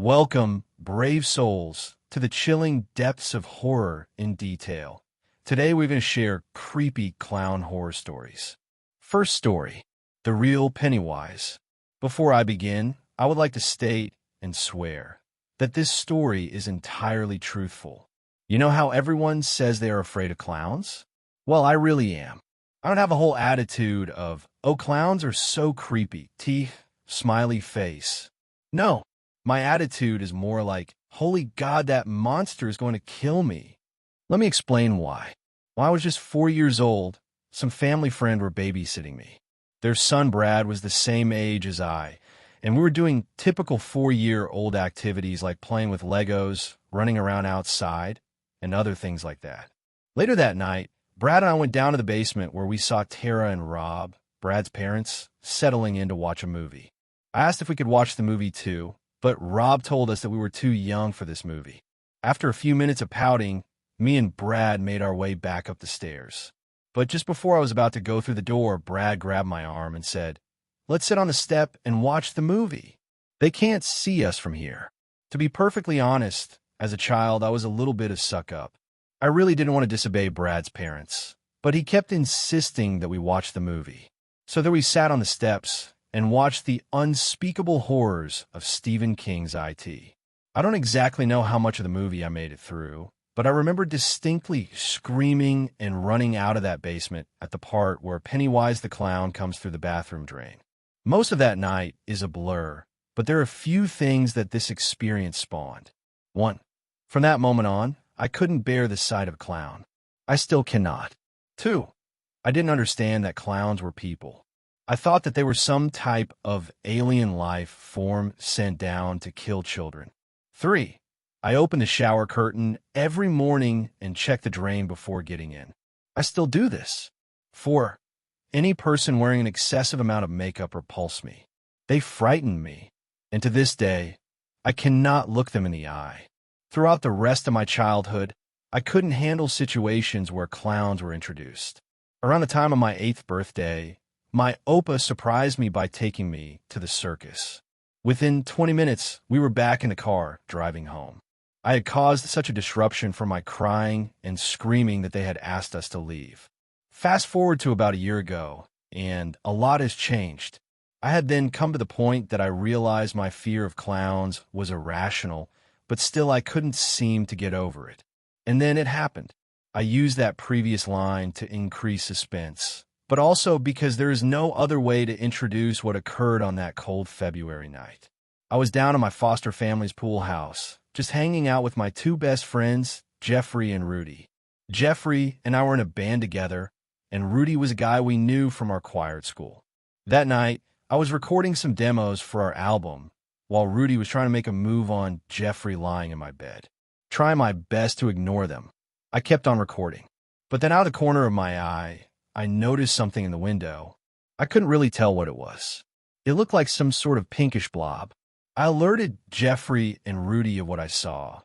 Welcome, brave souls, to the chilling depths of horror in detail. Today we're going to share creepy clown horror stories. First story, The Real Pennywise. Before I begin, I would like to state and swear that this story is entirely truthful. You know how everyone says they are afraid of clowns? Well, I really am. I don't have a whole attitude of, oh, clowns are so creepy, teeth, smiley face. No. My attitude is more like, holy God, that monster is going to kill me. Let me explain why. When I was just 4 years old, some family friend were babysitting me. Their son Brad was the same age as I, and we were doing typical 4-year-old activities like playing with Legos, running around outside, and other things like that. Later that night, Brad and I went down to the basement where we saw Tara and Rob, Brad's parents, settling in to watch a movie. I asked if we could watch the movie too, but Rob told us that we were too young for this movie. After a few minutes of pouting, me and Brad made our way back up the stairs. But just before I was about to go through the door, Brad grabbed my arm and said, "Let's sit on the step and watch the movie. They can't see us from here." To be perfectly honest, as a child, I was a little bit of suck-up. I really didn't want to disobey Brad's parents, but he kept insisting that we watch the movie. So there we sat on the steps and watched the unspeakable horrors of Stephen King's IT. I don't exactly know how much of the movie I made it through, but I remember distinctly screaming and running out of that basement at the part where Pennywise the clown comes through the bathroom drain. Most of that night is a blur, but there are a few things that this experience spawned. 1. From that moment on, I couldn't bear the sight of a clown. I still cannot. 2. I didn't understand that clowns were people. I thought that they were some type of alien life form sent down to kill children. 3. I opened the shower curtain every morning and checked the drain before getting in. I still do this. 4. Any person wearing an excessive amount of makeup repulsed me. They frightened me, and to this day, I cannot look them in the eye. Throughout the rest of my childhood, I couldn't handle situations where clowns were introduced. Around the time of my 8th birthday, my Opa surprised me by taking me to the circus. Within 20 minutes, we were back in the car, driving home. I had caused such a disruption from my crying and screaming that they had asked us to leave. Fast forward to about a year ago, and a lot has changed. I had then come to the point that I realized my fear of clowns was irrational, but still I couldn't seem to get over it. And then it happened. I used that previous line to increase suspense, but also because there is no other way to introduce what occurred on that cold February night. I was down at my foster family's pool house, just hanging out with my 2 best friends, Jeffrey and Rudy. Jeffrey and I were in a band together, and Rudy was a guy we knew from our choir at school. That night, I was recording some demos for our album, while Rudy was trying to make a move on Jeffrey lying in my bed. Trying my best to ignore them, I kept on recording. But then out of the corner of my eye, I noticed something in the window. I couldn't really tell what it was. It looked like some sort of pinkish blob. I alerted Jeffrey and Rudy of what I saw,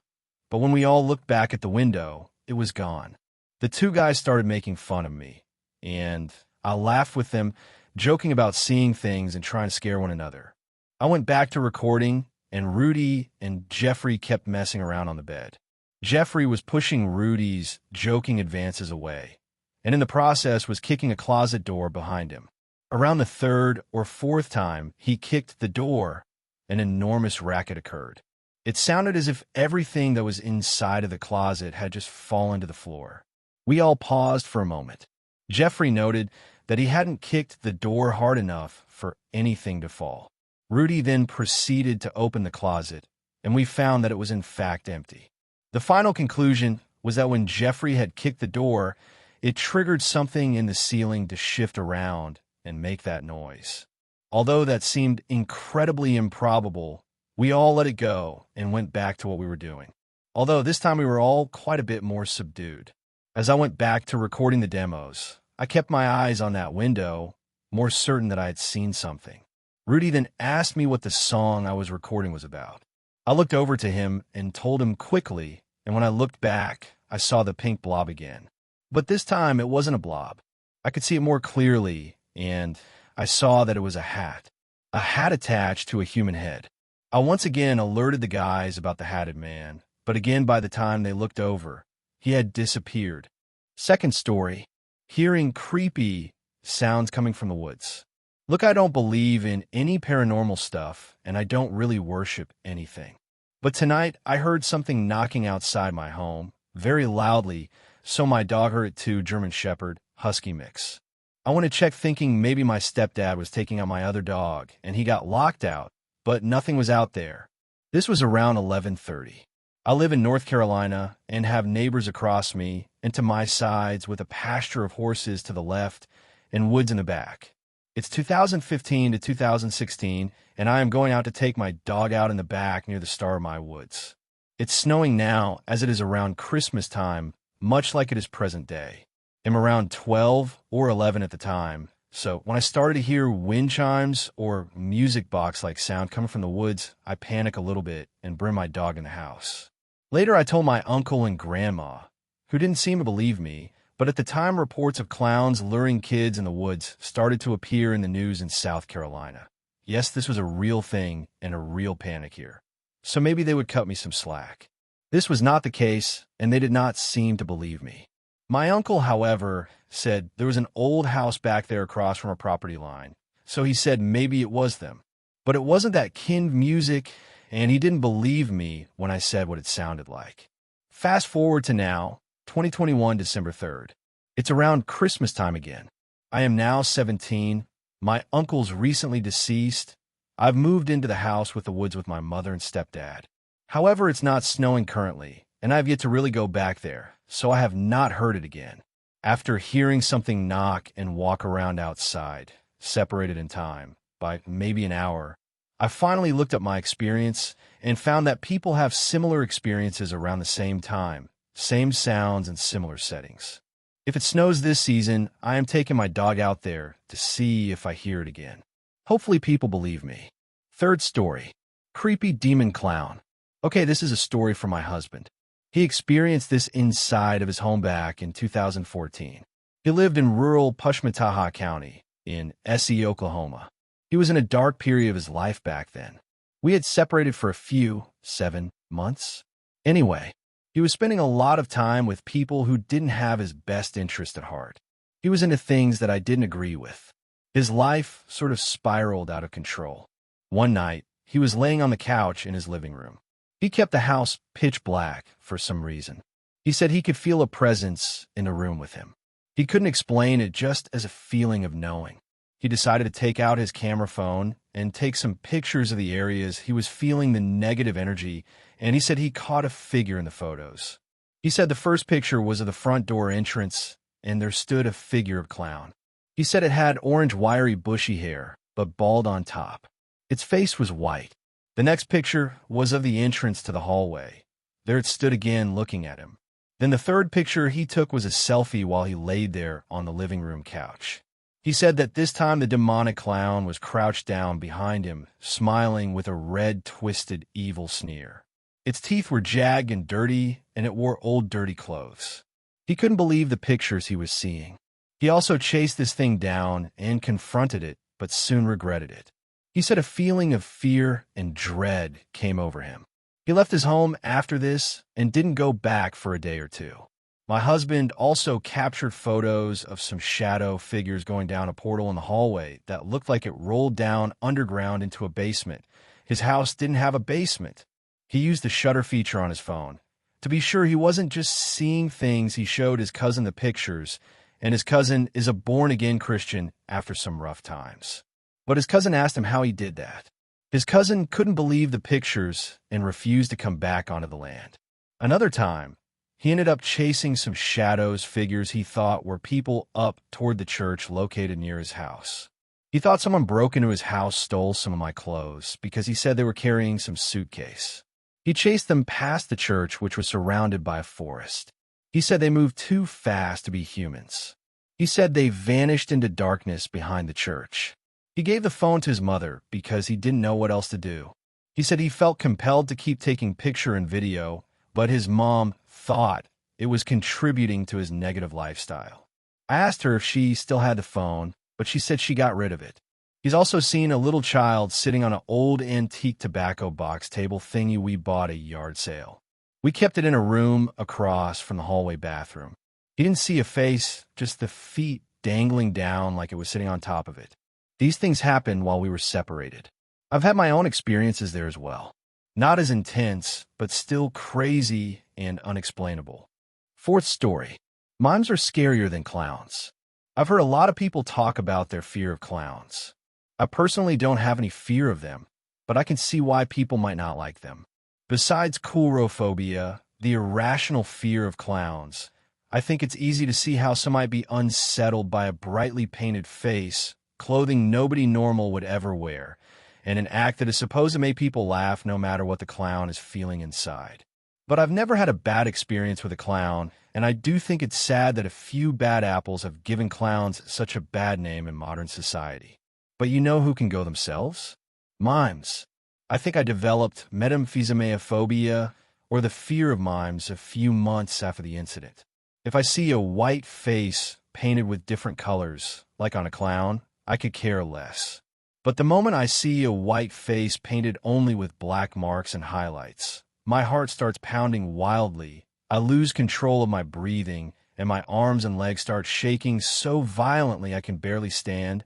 but when we all looked back at the window, it was gone. The 2 guys started making fun of me, and I laughed with them, joking about seeing things and trying to scare one another. I went back to recording, and Rudy and Jeffrey kept messing around on the bed. Jeffrey was pushing Rudy's joking advances away, and in the process was kicking a closet door behind him. Around the 3rd or 4th time he kicked the door, an enormous racket occurred. It sounded as if everything that was inside of the closet had just fallen to the floor. We all paused for a moment. Jeffrey noted that he hadn't kicked the door hard enough for anything to fall. Rudy then proceeded to open the closet, and we found that it was in fact empty. The final conclusion was that when Jeffrey had kicked the door, it triggered something in the ceiling to shift around and make that noise. Although that seemed incredibly improbable, we all let it go and went back to what we were doing. Although this time we were all quite a bit more subdued. As I went back to recording the demos, I kept my eyes on that window, more certain that I had seen something. Rudy then asked me what the song I was recording was about. I looked over to him and told him quickly, and when I looked back, I saw the pink blob again. But this time it wasn't a blob. I could see it more clearly, and I saw that it was a hat attached to a human head. I once again alerted the guys about the hatted man, but again by the time they looked over, he had disappeared. Second story, hearing creepy sounds coming from the woods. Look, I don't believe in any paranormal stuff, and I don't really worship anything. But tonight, I heard something knocking outside my home, very loudly, so my dog heard it too, German Shepherd, Husky mix. I went to check thinking maybe my stepdad was taking out my other dog, and he got locked out, but nothing was out there. This was around 11:30. I live in North Carolina and have neighbors across me and to my sides with a pasture of horses to the left and woods in the back. It's 2015 to 2016, and I am going out to take my dog out in the back near the start of my woods. It's snowing now as it is around Christmas time, much like it is present day. I'm around 12 or 11 at the time, so when I started to hear wind chimes or music box-like sound coming from the woods, I panic a little bit and bring my dog in the house. Later, I told my uncle and grandma, who didn't seem to believe me, but at the time reports of clowns luring kids in the woods started to appear in the news in South Carolina. Yes, this was a real thing and a real panic here. So maybe they would cut me some slack. This was not the case, and they did not seem to believe me. My uncle, however, said there was an old house back there across from our property line, so he said maybe it was them. But it wasn't that kind music, and he didn't believe me when I said what it sounded like. Fast forward to now, 2021, December 3rd. It's around Christmas time again. I am now 17. My uncle's recently deceased. I've moved into the house with the woods with my mother and stepdad. However, it's not snowing currently, and I've yet to really go back there, so I have not heard it again. After hearing something knock and walk around outside, separated in time, by maybe an hour, I finally looked up my experience and found that people have similar experiences around the same time, same sounds and similar settings. If it snows this season, I am taking my dog out there to see if I hear it again. Hopefully people believe me. Third story, creepy demon clown. Okay, this is a story from my husband. He experienced this inside of his home back in 2014. He lived in rural Pushmataha County in SE, Oklahoma. He was in a dark period of his life back then. We had separated for 7 months. Anyway, he was spending a lot of time with people who didn't have his best interest at heart. He was into things that I didn't agree with. His life sort of spiraled out of control. One night, he was laying on the couch in his living room. He kept the house pitch black for some reason. He said he could feel a presence in the room with him. He couldn't explain it, just as a feeling of knowing. He decided to take out his camera phone and take some pictures of the areas he was feeling the negative energy, and he said he caught a figure in the photos. He said the first picture was of the front door entrance, and there stood a figure of clown. He said it had orange, wiry, bushy hair, but bald on top. Its face was white. The next picture was of the entrance to the hallway. There it stood again, looking at him. Then the third picture he took was a selfie while he laid there on the living room couch. He said that this time the demonic clown was crouched down behind him, smiling with a red, twisted, evil sneer. Its teeth were jagged and dirty, and it wore old, dirty clothes. He couldn't believe the pictures he was seeing. He also chased this thing down and confronted it, but soon regretted it. He said a feeling of fear and dread came over him. He left his home after this and didn't go back for a day or two. My husband also captured photos of some shadow figures going down a portal in the hallway that looked like it rolled down underground into a basement. His house didn't have a basement. He used the shutter feature on his phone. To be sure he wasn't just seeing things, he showed his cousin the pictures, and his cousin is a born-again Christian after some rough times. But his cousin asked him how he did that. His cousin couldn't believe the pictures and refused to come back onto the land. Another time, he ended up chasing some shadows, figures he thought were people up toward the church located near his house. He thought someone broke into his house, stole some of my clothes, because he said they were carrying some suitcase. He chased them past the church, which was surrounded by a forest. He said they moved too fast to be humans. He said they vanished into darkness behind the church. He gave the phone to his mother because he didn't know what else to do. He said he felt compelled to keep taking picture and video, but his mom thought it was contributing to his negative lifestyle. I asked her if she still had the phone, but she said she got rid of it. He's also seen a little child sitting on an old antique tobacco box table thingy we bought at a yard sale. We kept it in a room across from the hallway bathroom. He didn't see a face, just the feet dangling down like it was sitting on top of it. These things happened while we were separated. I've had my own experiences there as well. Not as intense, but still crazy and unexplainable. Fourth story. Mimes are scarier than clowns. I've heard a lot of people talk about their fear of clowns. I personally don't have any fear of them, but I can see why people might not like them. Besides coulrophobia, the irrational fear of clowns, I think it's easy to see how some might be unsettled by a brightly painted face, clothing nobody normal would ever wear, and an act that is supposed to make people laugh no matter what the clown is feeling inside. But I've never had a bad experience with a clown, and I do think it's sad that a few bad apples have given clowns such a bad name in modern society. But you know who can go themselves? Mimes. I think I developed metamphysemaphobia, or the fear of mimes, a few months after the incident. If I see a white face painted with different colors, like on a clown, I could care less. But the moment I see a white face painted only with black marks and highlights, my heart starts pounding wildly, I lose control of my breathing, and my arms and legs start shaking so violently I can barely stand,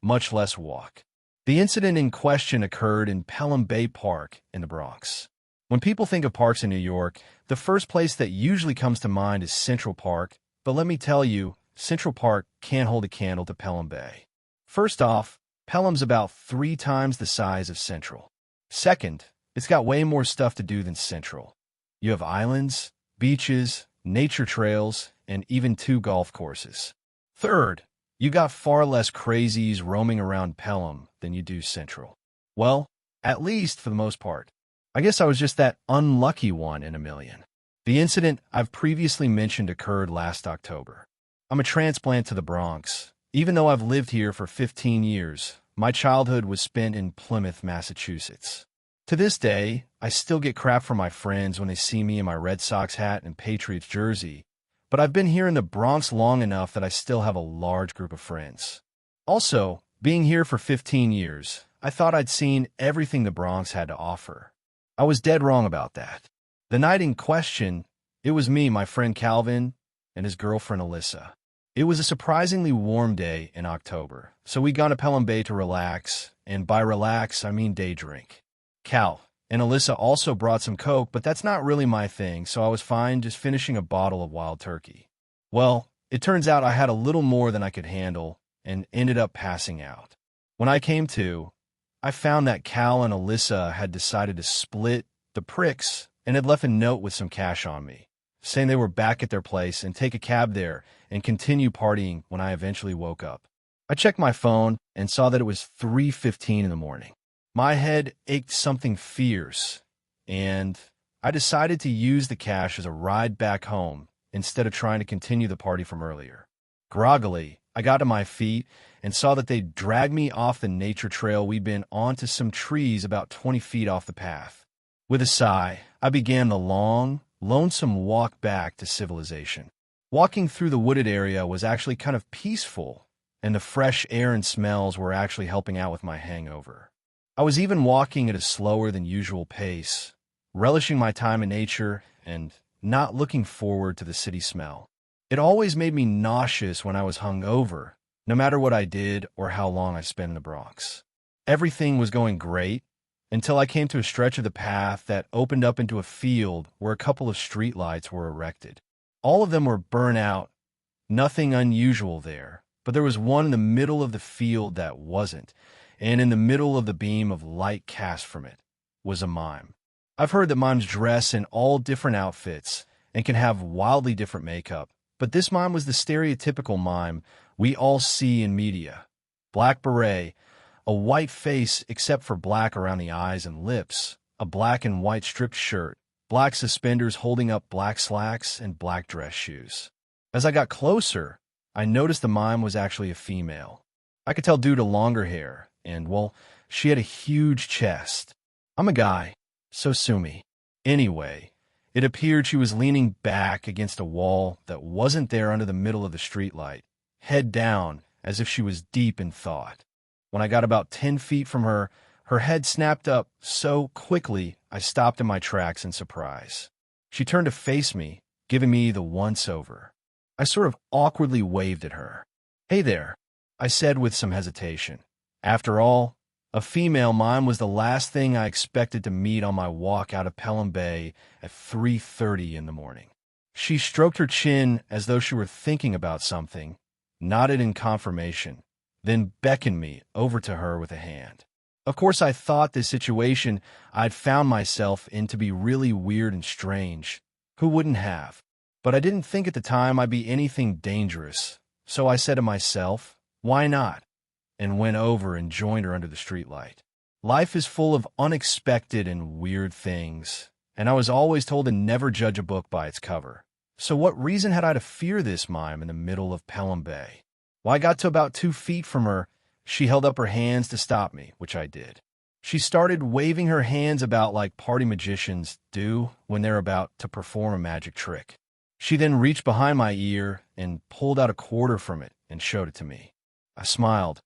much less walk. The incident in question occurred in Pelham Bay Park in the Bronx. When people think of parks in New York, the first place that usually comes to mind is Central Park, but let me tell you, Central Park can't hold a candle to Pelham Bay. First off, Pelham's about 3 times the size of Central. Second, it's got way more stuff to do than Central. You have islands, beaches, nature trails, and even 2 golf courses. Third, you got far less crazies roaming around Pelham than you do Central. Well, at least for the most part. I guess I was just that unlucky one in a million. The incident I've previously mentioned occurred last October. I'm a transplant to the Bronx. Even though I've lived here for 15 years, my childhood was spent in Plymouth, Massachusetts. To this day, I still get crap from my friends when they see me in my Red Sox hat and Patriots jersey, but I've been here in the Bronx long enough that I still have a large group of friends. Also, being here for 15 years, I thought I'd seen everything the Bronx had to offer. I was dead wrong about that. The night in question, it was me, my friend Calvin, and his girlfriend Alyssa. It was a surprisingly warm day in October, so we'd gone to Pelham Bay to relax, and by relax, I mean day drink. Cal and Alyssa also brought some Coke, but that's not really my thing, so I was fine just finishing a bottle of Wild Turkey. Well, it turns out I had a little more than I could handle and ended up passing out. When I came to, I found that Cal and Alyssa had decided to split the pricks and had left a note with some cash on me, saying they were back at their place and take a cab there and continue partying when I eventually woke up. I checked my phone and saw that it was 3:15 in the morning. My head ached something fierce, and I decided to use the cash as a ride back home instead of trying to continue the party from earlier. Groggily, I got to my feet and saw that they'd dragged me off the nature trail we'd been onto some trees about 20 feet off the path. With a sigh, I began the long, lonesome walk back to civilization. Walking through the wooded area was actually kind of peaceful, and the fresh air and smells were actually helping out with my hangover. I was even walking at a slower than usual pace, relishing my time in nature and not looking forward to the city smell. It always made me nauseous when I was hungover, no matter what I did or how long I spent in the Bronx. Everything was going great until I came to a stretch of the path that opened up into a field where a couple of streetlights were erected. All of them were burnt out, nothing unusual there, but there was one in the middle of the field that wasn't, and in the middle of the beam of light cast from it was a mime. I've heard that mimes dress in all different outfits and can have wildly different makeup, but this mime was the stereotypical mime we all see in media. Black beret, a white face except for black around the eyes and lips, a black and white striped shirt, black suspenders holding up black slacks, and black dress shoes. As I got closer, I noticed the mime was actually a female. I could tell due to longer hair, and, well, she had a huge chest. I'm a guy, so sue me. Anyway, it appeared she was leaning back against a wall that wasn't there under the middle of the streetlight, head down, as if she was deep in thought. When I got about 10 feet from her, her head snapped up so quickly I stopped in my tracks in surprise. She turned to face me, giving me the once-over. I sort of awkwardly waved at her. "Hey there," I said with some hesitation. After all, a female mime was the last thing I expected to meet on my walk out of Pelham Bay at 3:30 in the morning. She stroked her chin as though she were thinking about something, nodded in confirmation, then beckoned me over to her with a hand. Of course, I thought this situation I'd found myself in to be really weird and strange. Who wouldn't have? But I didn't think at the time I'd be anything dangerous, so I said to myself, why not? And went over and joined her under the streetlight. Life is full of unexpected and weird things, and I was always told to never judge a book by its cover. So what reason had I to fear this mime in the middle of Pelham Bay? When I got to about 2 feet from her, she held up her hands to stop me, which I did. She started waving her hands about like party magicians do when they're about to perform a magic trick. She then reached behind my ear and pulled out a quarter from it and showed it to me. I smiled,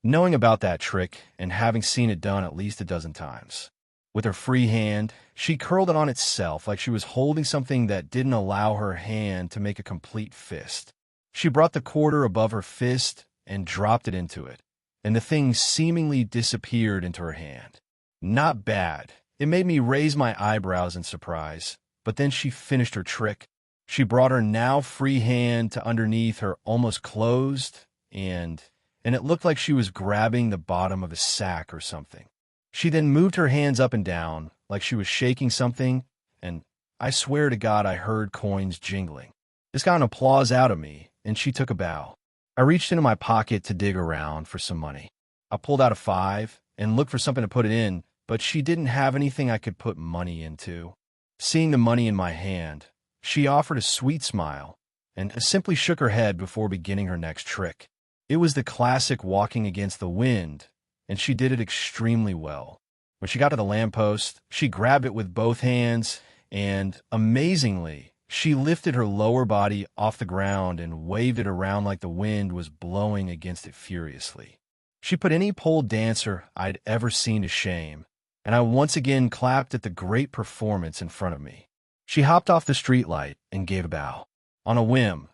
knowing about that trick and having seen it done at least a dozen times. With her free hand, she curled it on itself like she was holding something that didn't allow her hand to make a complete fist. She brought the quarter above her fist and dropped it into it, and the thing seemingly disappeared into her hand. Not bad. It made me raise my eyebrows in surprise, but then she finished her trick. She brought her now free hand to underneath her almost closed, and it looked like she was grabbing the bottom of a sack or something. She then moved her hands up and down like she was shaking something, and I swear to God I heard coins jingling. This got an applause out of me, and she took a bow. I reached into my pocket to dig around for some money. I pulled out a 5 and looked for something to put it in, but she didn't have anything I could put money into. Seeing the money in my hand, she offered a sweet smile and simply shook her head before beginning her next trick. It was the classic walking against the wind, and she did it extremely well. When she got to the lamppost, she grabbed it with both hands, and amazingly, she lifted her lower body off the ground and waved it around like the wind was blowing against it furiously. She put any pole dancer I'd ever seen to shame, and I once again clapped at the great performance in front of me. She hopped off the streetlight and gave a bow. On a whim,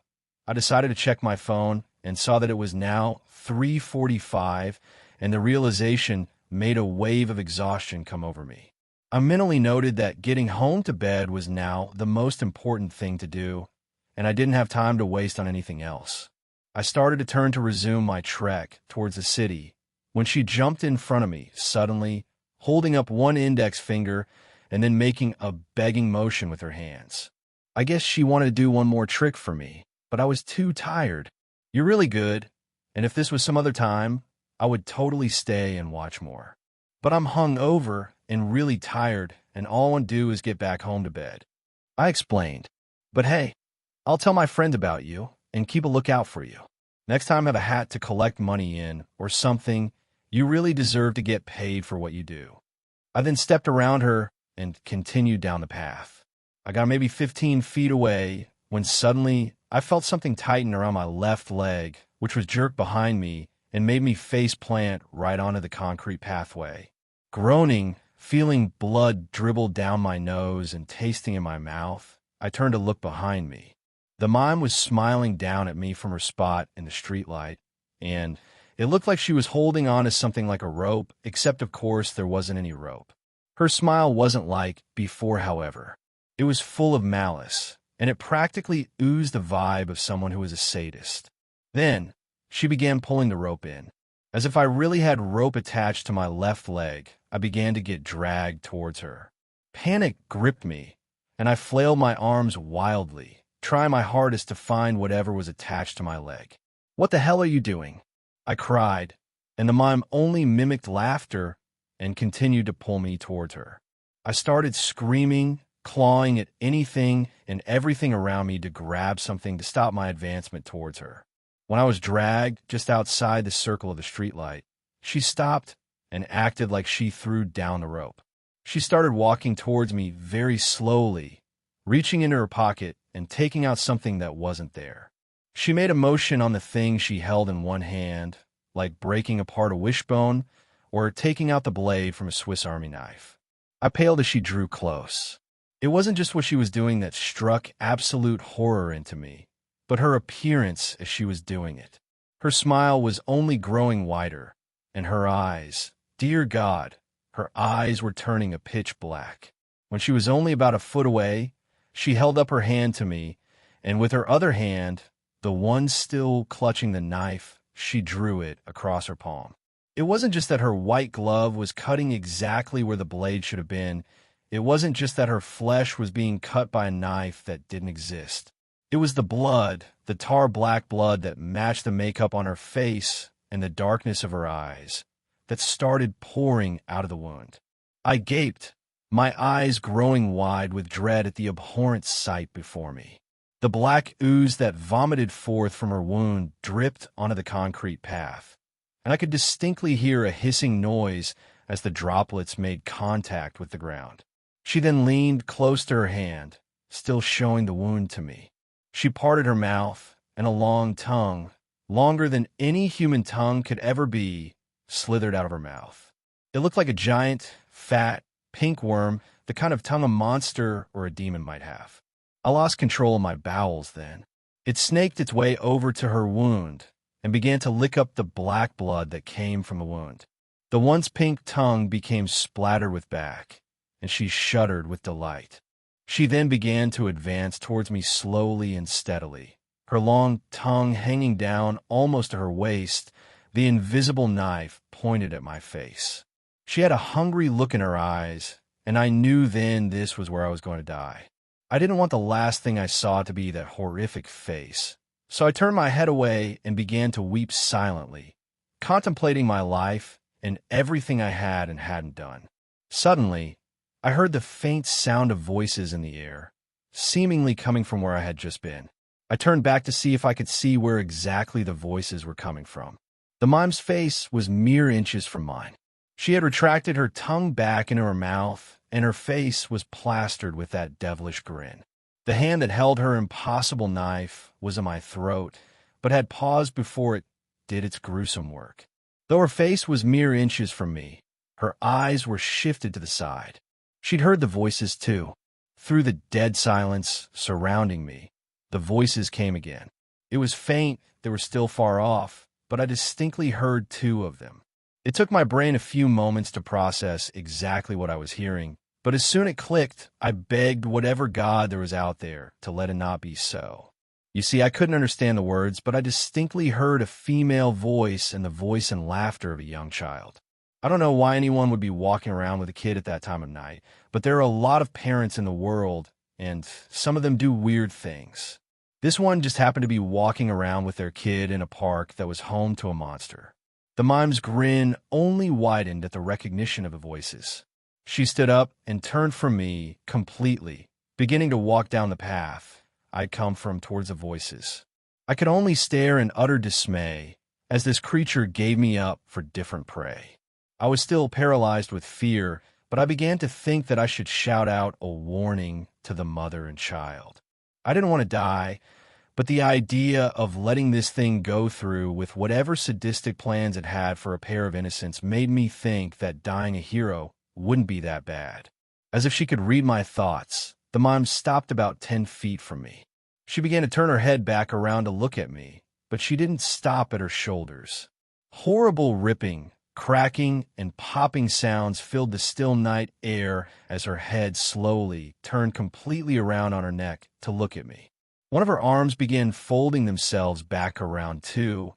I decided to check my phone and saw that it was now 3:45, and the realization made a wave of exhaustion come over me. I mentally noted that getting home to bed was now the most important thing to do, and I didn't have time to waste on anything else. I started to turn to resume my trek towards the city when she jumped in front of me, suddenly, holding up one index finger and then making a begging motion with her hands. I guess she wanted to do one more trick for me, but I was too tired. "You're really good, and if this was some other time, I would totally stay and watch more. But I'm hung over and really tired, and all I want to do is get back home to bed," I explained. "But hey, I'll tell my friend about you and keep a lookout for you. Next time I have a hat to collect money in or something, you really deserve to get paid for what you do." I then stepped around her and continued down the path. I got maybe 15 feet away when suddenly I felt something tighten around my left leg, which was jerked behind me and made me face plant right onto the concrete pathway. Groaning, feeling blood dribble down my nose and tasting in my mouth, I turned to look behind me. The mime was smiling down at me from her spot in the streetlight, and it looked like she was holding on to something like a rope, except of course there wasn't any rope. Her smile wasn't like before, however. It was full of malice, and it practically oozed the vibe of someone who was a sadist. Then, she began pulling the rope in. As if I really had rope attached to my left leg, I began to get dragged towards her. Panic gripped me, and I flailed my arms wildly, trying my hardest to find whatever was attached to my leg. "What the hell are you doing?" I cried, and the mime only mimicked laughter and continued to pull me towards her. I started screaming, clawing at anything and everything around me to grab something to stop my advancement towards her. When I was dragged just outside the circle of the streetlight, she stopped and acted like she threw down the rope. She started walking towards me very slowly, reaching into her pocket and taking out something that wasn't there. She made a motion on the thing she held in one hand, like breaking apart a wishbone or taking out the blade from a Swiss Army knife. I paled as she drew close. It wasn't just what she was doing that struck absolute horror into me, but her appearance as she was doing it. Her smile was only growing wider, and her eyes, dear God, her eyes were turning a pitch black. When she was only about a foot away, she held up her hand to me, and with her other hand, the one still clutching the knife, she drew it across her palm. It wasn't just that her white glove was cutting exactly where the blade should have been. It wasn't just that her flesh was being cut by a knife that didn't exist. It was the blood, the tar black blood that matched the makeup on her face and the darkness of her eyes, that started pouring out of the wound. I gaped, my eyes growing wide with dread at the abhorrent sight before me. The black ooze that vomited forth from her wound dripped onto the concrete path, and I could distinctly hear a hissing noise as the droplets made contact with the ground. She then leaned close to her hand, still showing the wound to me. She parted her mouth, and a long tongue, longer than any human tongue could ever be, slithered out of her mouth. It looked like a giant, fat, pink worm, the kind of tongue a monster or a demon might have. I lost control of my bowels then. It snaked its way over to her wound and began to lick up the black blood that came from the wound. The once pink tongue became splattered with back, and she shuddered with delight. She then began to advance towards me slowly and steadily, her long tongue hanging down almost to her waist, the invisible knife pointed at my face. She had a hungry look in her eyes, and I knew then this was where I was going to die. I didn't want the last thing I saw to be that horrific face, so I turned my head away and began to weep silently, contemplating my life and everything I had and hadn't done. Suddenly, I heard the faint sound of voices in the air, seemingly coming from where I had just been. I turned back to see if I could see where exactly the voices were coming from. The mime's face was mere inches from mine. She had retracted her tongue back into her mouth, and her face was plastered with that devilish grin. The hand that held her impossible knife was in my throat, but had paused before it did its gruesome work. Though her face was mere inches from me, her eyes were shifted to the side. She'd heard the voices too. Through the dead silence surrounding me, the voices came again. It was faint, they were still far off, but I distinctly heard two of them. It took my brain a few moments to process exactly what I was hearing, but as soon as it clicked, I begged whatever God there was out there to let it not be so. You see, I couldn't understand the words, but I distinctly heard a female voice and the voice and laughter of a young child. I don't know why anyone would be walking around with a kid at that time of night, but there are a lot of parents in the world, and some of them do weird things. This one just happened to be walking around with their kid in a park that was home to a monster. The mime's grin only widened at the recognition of the voices. She stood up and turned from me completely, beginning to walk down the path I'd come from towards the voices. I could only stare in utter dismay as this creature gave me up for different prey. I was still paralyzed with fear, but I began to think that I should shout out a warning to the mother and child. I didn't want to die, but the idea of letting this thing go through with whatever sadistic plans it had for a pair of innocents made me think that dying a hero wouldn't be that bad. As if she could read my thoughts, the mime stopped about 10 feet from me. She began to turn her head back around to look at me, but she didn't stop at her shoulders. Horrible ripping, cracking, and popping sounds filled the still night air as her head slowly turned completely around on her neck to look at me. One of her arms began folding themselves back around too,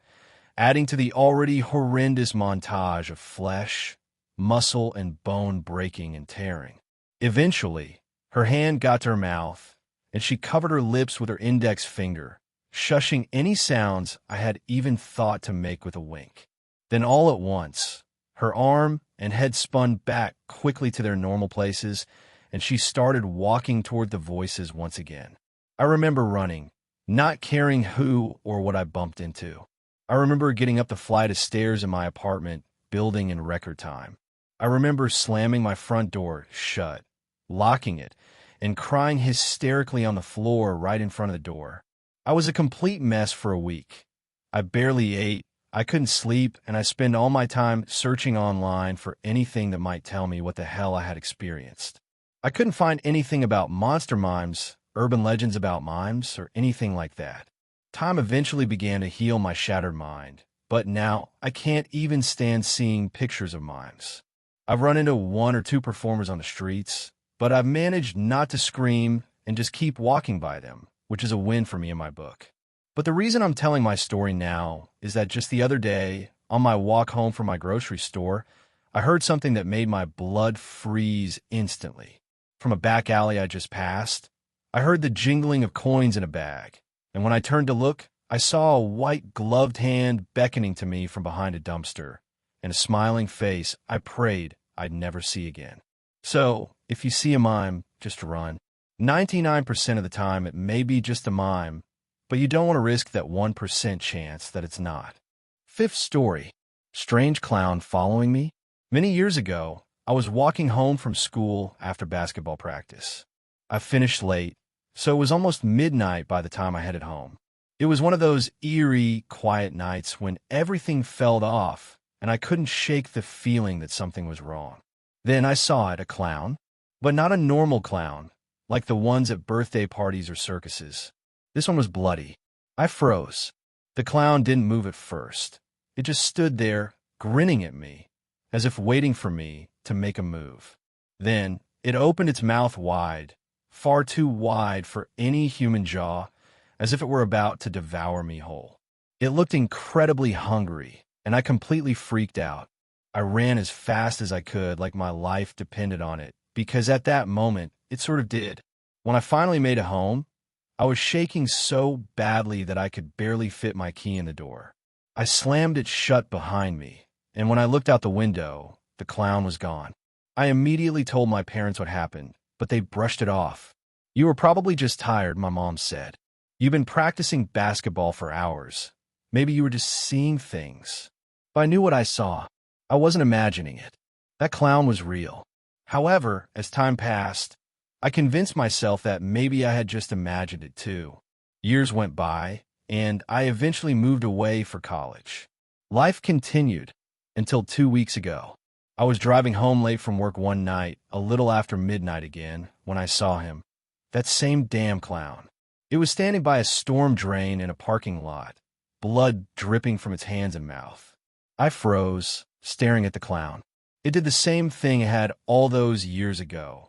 adding to the already horrendous montage of flesh, muscle, and bone breaking and tearing. Eventually, her hand got to her mouth, and she covered her lips with her index finger, shushing any sounds I had even thought to make with a wink. Then all at once, her arm and head spun back quickly to their normal places, and she started walking toward the voices once again. I remember running, not caring who or what I bumped into. I remember getting up the flight of stairs in my apartment building in record time. I remember slamming my front door shut, locking it, and crying hysterically on the floor right in front of the door. I was a complete mess for a week. I barely ate, I couldn't sleep, and I spent all my time searching online for anything that might tell me what the hell I had experienced. I couldn't find anything about monster mimes, urban legends about mimes, or anything like that. Time eventually began to heal my shattered mind, but now I can't even stand seeing pictures of mimes. I've run into one or two performers on the streets, but I've managed not to scream and just keep walking by them, which is a win for me in my book. But the reason I'm telling my story now is that just the other day, on my walk home from my grocery store, I heard something that made my blood freeze instantly. From a back alley I just passed, I heard the jingling of coins in a bag, and when I turned to look, I saw a white gloved hand beckoning to me from behind a dumpster, and a smiling face I prayed I'd never see again. So, if you see a mime, just run. 99% of the time it may be just a mime, but you don't want to risk that 1% chance that it's not. Fifth story. Strange clown following me. Many years ago, I was walking home from school after basketball practice. I finished late, so it was almost midnight by the time I headed home. It was one of those eerie, quiet nights when everything felt off, and I couldn't shake the feeling that something was wrong. Then I saw it, a clown, but not a normal clown, like the ones at birthday parties or circuses. This one was bloody. I froze. The clown didn't move at first. It just stood there, grinning at me, as if waiting for me to make a move. Then it opened its mouth wide, far too wide for any human jaw, as if it were about to devour me whole. It looked incredibly hungry, and I completely freaked out. I ran as fast as I could, like my life depended on it, because at that moment, it sort of did. When I finally made it home, I was shaking so badly that I could barely fit my key in the door. I slammed it shut behind me, and when I looked out the window, the clown was gone. I immediately told my parents what happened, but they brushed it off. "You were probably just tired," my mom said. "You've been practicing basketball for hours. Maybe you were just seeing things." But I knew what I saw. I wasn't imagining it. That clown was real. However, as time passed, I convinced myself that maybe I had just imagined it too. Years went by, and I eventually moved away for college. Life continued until 2 weeks ago. I was driving home late from work one night, a little after midnight again, when I saw him. That same damn clown. It was standing by a storm drain in a parking lot, blood dripping from its hands and mouth. I froze, staring at the clown. It did the same thing it had all those years ago.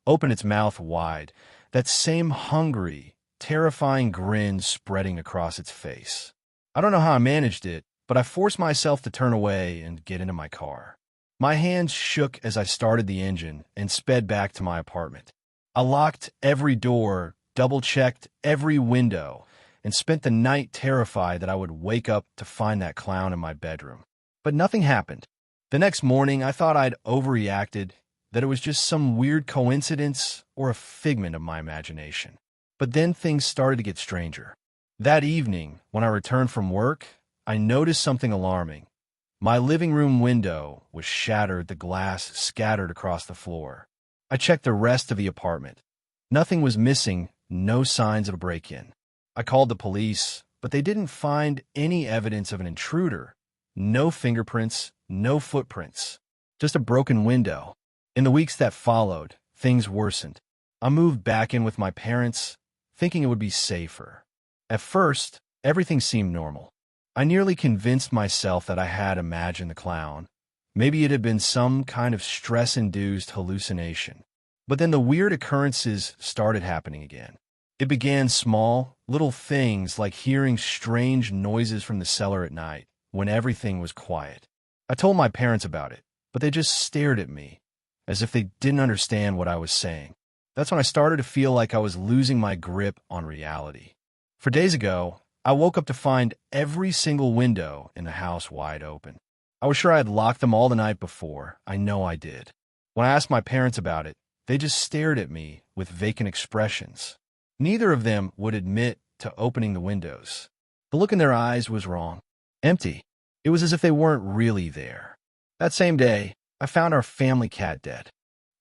Opened its mouth wide, that same hungry, terrifying grin spreading across its face. I don't know how I managed it, but I forced myself to turn away and get into my car. My hands shook as I started the engine and sped back to my apartment. I locked every door, double-checked every window, and spent the night terrified that I would wake up to find that clown in my bedroom. But nothing happened. The next morning, I thought I'd overreacted, that it was just some weird coincidence or a figment of my imagination. But then things started to get stranger. That evening, when I returned from work, I noticed something alarming. My living room window was shattered, the glass scattered across the floor. I checked the rest of the apartment. Nothing was missing, no signs of a break-in. I called the police, but they didn't find any evidence of an intruder. No fingerprints, no footprints, just a broken window. In the weeks that followed, things worsened. I moved back in with my parents, thinking it would be safer. At first, everything seemed normal. I nearly convinced myself that I had imagined the clown. Maybe it had been some kind of stress-induced hallucination. But then the weird occurrences started happening again. It began small, little things like hearing strange noises from the cellar at night, when everything was quiet. I told my parents about it, but they just stared at me, as if they didn't understand what I was saying. That's when I started to feel like I was losing my grip on reality. 4 days ago, I woke up to find every single window in the house wide open. I was sure I had locked them all the night before. I know I did. When I asked my parents about it, they just stared at me with vacant expressions. Neither of them would admit to opening the windows. The look in their eyes was wrong. Empty. It was as if they weren't really there. That same day, I found our family cat dead.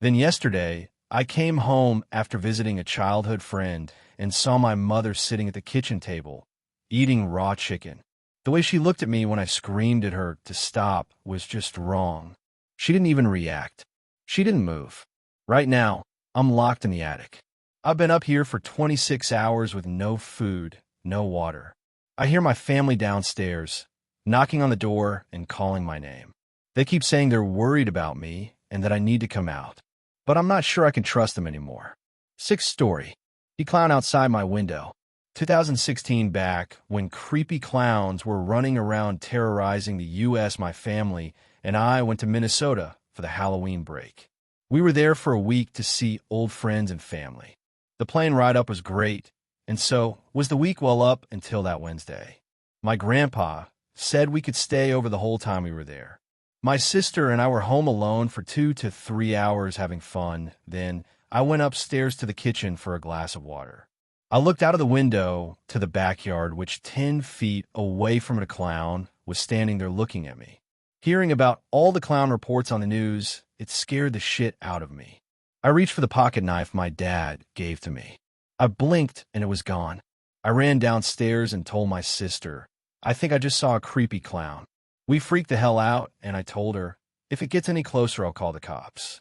Then yesterday, I came home after visiting a childhood friend and saw my mother sitting at the kitchen table, eating raw chicken. The way she looked at me when I screamed at her to stop was just wrong. She didn't even react. She didn't move. Right now, I'm locked in the attic. I've been up here for 26 hours with no food, no water. I hear my family downstairs, knocking on the door and calling my name. They keep saying they're worried about me and that I need to come out. But I'm not sure I can trust them anymore. Sixth story. The clown outside my window. 2016 back, when creepy clowns were running around terrorizing the U.S., my family and I went to Minnesota for the Halloween break. We were there for a week to see old friends and family. The plane ride up was great, and so was the week well up until that Wednesday. My grandpa said we could stay over the whole time we were there. My sister and I were home alone for 2 to 3 hours having fun. Then I went upstairs to the kitchen for a glass of water. I looked out of the window to the backyard, which 10 feet away from the clown was standing there looking at me. Hearing about all the clown reports on the news, it scared the shit out of me. I reached for the pocket knife my dad gave to me. I blinked and it was gone. I ran downstairs and told my sister, I think I just saw a creepy clown. We freaked the hell out, and I told her, if it gets any closer, I'll call the cops.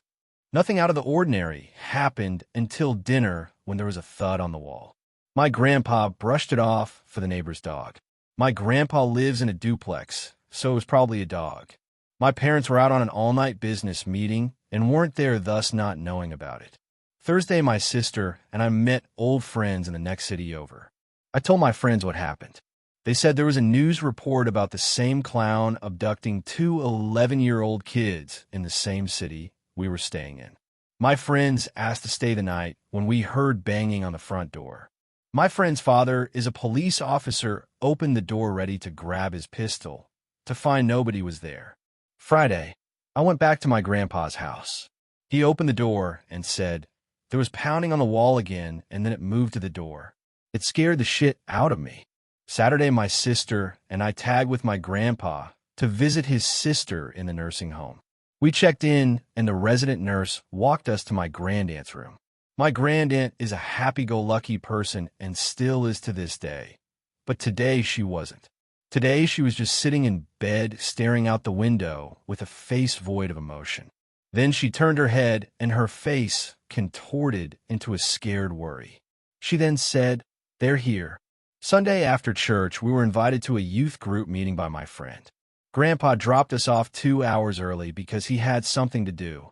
Nothing out of the ordinary happened until dinner when there was a thud on the wall. My grandpa brushed it off for the neighbor's dog. My grandpa lives in a duplex, so it was probably a dog. My parents were out on an all-night business meeting and weren't there, thus not knowing about it. Thursday, my sister and I met old friends in the next city over. I told my friends what happened. They said there was a news report about the same clown abducting 2 11-year-old kids in the same city we were staying in. My friends asked to stay the night when we heard banging on the front door. My friend's father is a police officer, opened the door ready to grab his pistol, to find nobody was there. Friday, I went back to my grandpa's house. He opened the door and said, there was pounding on the wall again, and then it moved to the door. It scared the shit out of me. Saturday, my sister and I tagged with my grandpa to visit his sister in the nursing home. We checked in, and the resident nurse walked us to my grandaunt's room. My grandaunt is a happy-go-lucky person and still is to this day. But today she wasn't. Today she was just sitting in bed, staring out the window with a face void of emotion. Then she turned her head, and her face contorted into a scared worry. She then said, they're here. Sunday after church, we were invited to a youth group meeting by my friend. Grandpa dropped us off 2 hours early because he had something to do.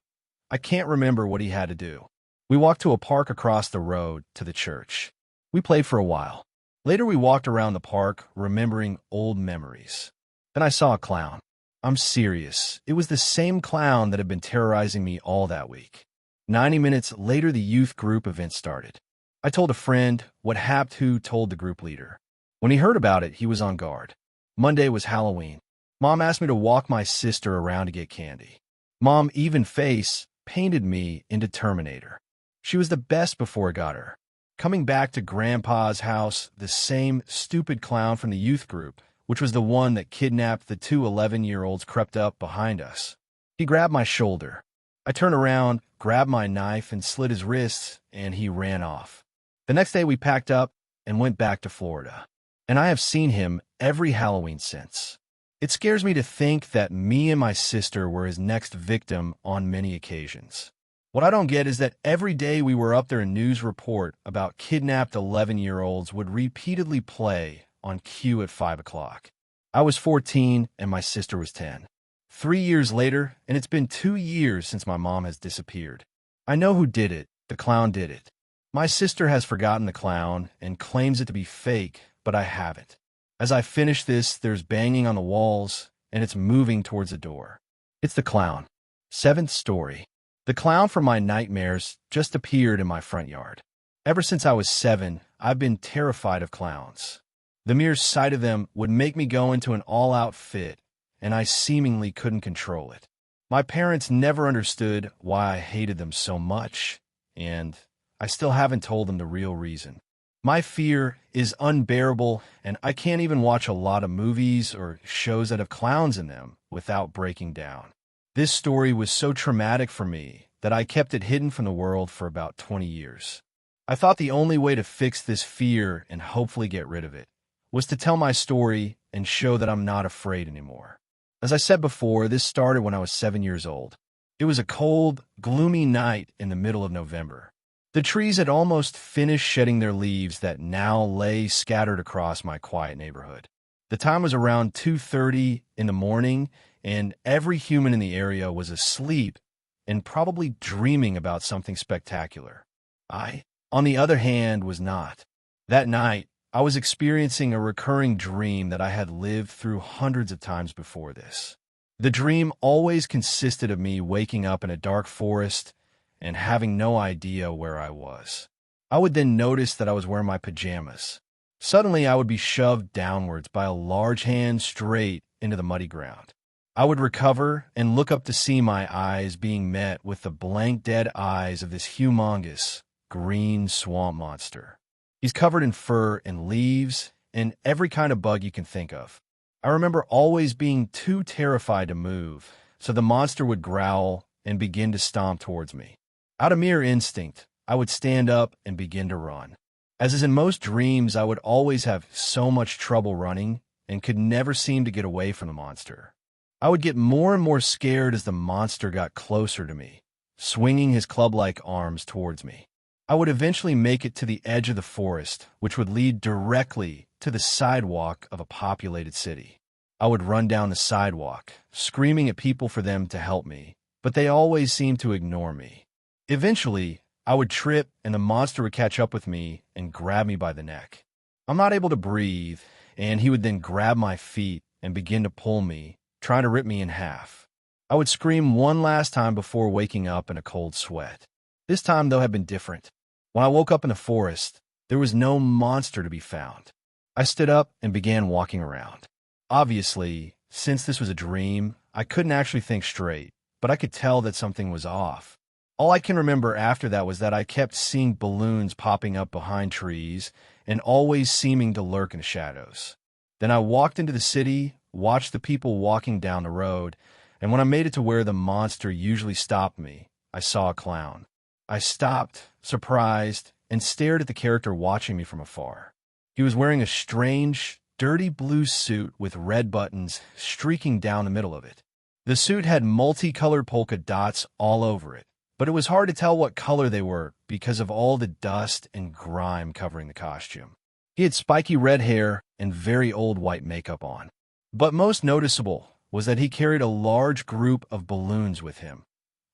I can't remember what he had to do. We walked to a park across the road to the church. We played for a while. Later, we walked around the park, remembering old memories. Then I saw a clown. I'm serious. It was the same clown that had been terrorizing me all that week. 90 minutes later, the youth group event started. I told a friend what happened, who told the group leader. When he heard about it, he was on guard. Monday was Halloween. Mom asked me to walk my sister around to get candy. Mom, even face, painted me into Terminator. She was the best before I got her. Coming back to Grandpa's house, the same stupid clown from the youth group, which was the one that kidnapped the 2 11-year-olds, crept up behind us. He grabbed my shoulder. I turned around, grabbed my knife, and slit his wrists, and he ran off. The next day, we packed up and went back to Florida. And I have seen him every Halloween since. It scares me to think that me and my sister were his next victim on many occasions. What I don't get is that every day we were up there, a news report about kidnapped 11-year-olds would repeatedly play on cue at 5 o'clock. I was 14 and my sister was 10. 3 years later, and it's been 2 years since my mom has disappeared. I know who did it. The clown did it. My sister has forgotten the clown and claims it to be fake, but I haven't. As I finish this, there's banging on the walls, and it's moving towards the door. It's the clown. Seventh story. The clown from my nightmares just appeared in my front yard. Ever since I was 7, I've been terrified of clowns. The mere sight of them would make me go into an all-out fit, and I seemingly couldn't control it. My parents never understood why I hated them so much, and I still haven't told them the real reason. My fear is unbearable, and I can't even watch a lot of movies or shows that have clowns in them without breaking down. This story was so traumatic for me that I kept it hidden from the world for about 20 years. I thought the only way to fix this fear and hopefully get rid of it was to tell my story and show that I'm not afraid anymore. As I said before, this started when I was 7 years old. It was a cold, gloomy night in the middle of November. The trees had almost finished shedding their leaves that now lay scattered across my quiet neighborhood. The time was around 2:30 in the morning, and every human in the area was asleep and probably dreaming about something spectacular. I, on the other hand, was not. That night, I was experiencing a recurring dream that I had lived through hundreds of times before this. The dream always consisted of me waking up in a dark forest and having no idea where I was. I would then notice that I was wearing my pajamas. Suddenly, I would be shoved downwards by a large hand straight into the muddy ground. I would recover and look up to see my eyes being met with the blank dead eyes of this humongous, green swamp monster. He's covered in fur and leaves and every kind of bug you can think of. I remember always being too terrified to move, so the monster would growl and begin to stomp towards me. Out of mere instinct, I would stand up and begin to run. As is in most dreams, I would always have so much trouble running and could never seem to get away from the monster. I would get more and more scared as the monster got closer to me, swinging his club-like arms towards me. I would eventually make it to the edge of the forest, which would lead directly to the sidewalk of a populated city. I would run down the sidewalk, screaming at people for them to help me, but they always seemed to ignore me. Eventually, I would trip and the monster would catch up with me and grab me by the neck. I'm not able to breathe, and he would then grab my feet and begin to pull me, trying to rip me in half. I would scream one last time before waking up in a cold sweat. This time, though, had been different. When I woke up in the forest, there was no monster to be found. I stood up and began walking around. Obviously, since this was a dream, I couldn't actually think straight, but I could tell that something was off. All I can remember after that was that I kept seeing balloons popping up behind trees and always seeming to lurk in the shadows. Then I walked into the city, watched the people walking down the road, and when I made it to where the monster usually stopped me, I saw a clown. I stopped, surprised, and stared at the character watching me from afar. He was wearing a strange, dirty blue suit with red buttons streaking down the middle of it. The suit had multicolored polka dots all over it, but it was hard to tell what color they were because of all the dust and grime covering the costume. He had spiky red hair and very old white makeup on. But most noticeable was that he carried a large group of balloons with him,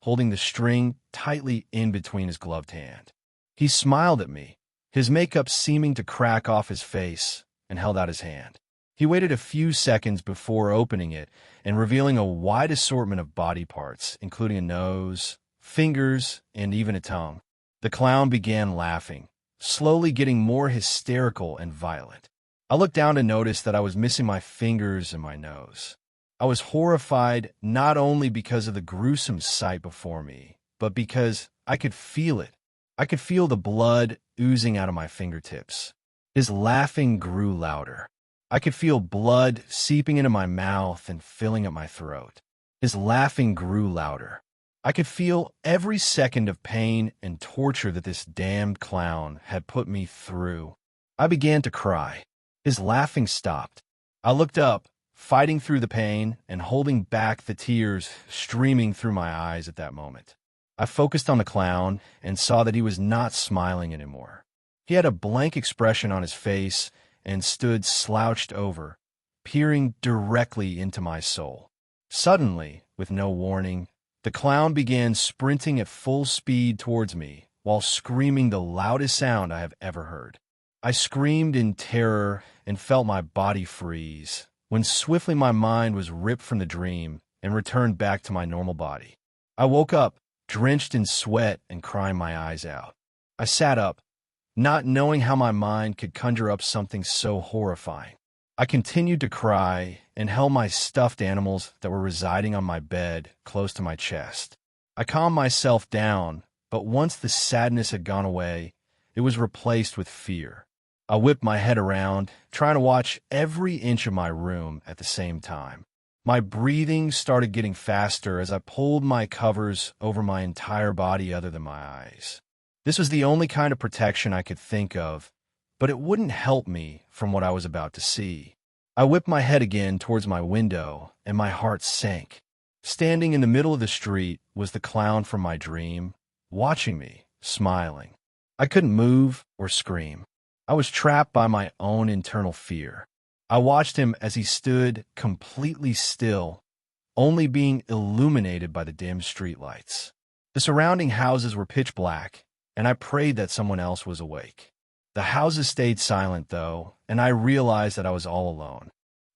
holding the string tightly in between his gloved hand. He smiled at me, his makeup seeming to crack off his face, and held out his hand. He waited a few seconds before opening it and revealing a wide assortment of body parts, including a nose, fingers, and even a tongue. The clown began laughing, slowly getting more hysterical and violent. I looked down to notice that I was missing my fingers and my nose. I was horrified not only because of the gruesome sight before me, but because I could feel it. I could feel the blood oozing out of my fingertips. His laughing grew louder. I could feel blood seeping into my mouth and filling up my throat. His laughing grew louder. I could feel every second of pain and torture that this damned clown had put me through. I began to cry. His laughing stopped. I looked up, fighting through the pain and holding back the tears streaming through my eyes at that moment. I focused on the clown and saw that he was not smiling anymore. He had a blank expression on his face and stood slouched over, peering directly into my soul. Suddenly, with no warning, the clown began sprinting at full speed towards me while screaming the loudest sound I have ever heard. I screamed in terror and felt my body freeze, when swiftly my mind was ripped from the dream and returned back to my normal body. I woke up, drenched in sweat and crying my eyes out. I sat up, not knowing how my mind could conjure up something so horrifying. I continued to cry and held my stuffed animals that were residing on my bed close to my chest. I calmed myself down, but once the sadness had gone away, it was replaced with fear. I whipped my head around, trying to watch every inch of my room at the same time. My breathing started getting faster as I pulled my covers over my entire body other than my eyes. This was the only kind of protection I could think of, but it wouldn't help me from what I was about to see. I whipped my head again towards my window, and my heart sank. Standing in the middle of the street was the clown from my dream, watching me, smiling. I couldn't move or scream. I was trapped by my own internal fear. I watched him as he stood completely still, only being illuminated by the dim streetlights. The surrounding houses were pitch black, and I prayed that someone else was awake. The houses stayed silent, though, and I realized that I was all alone.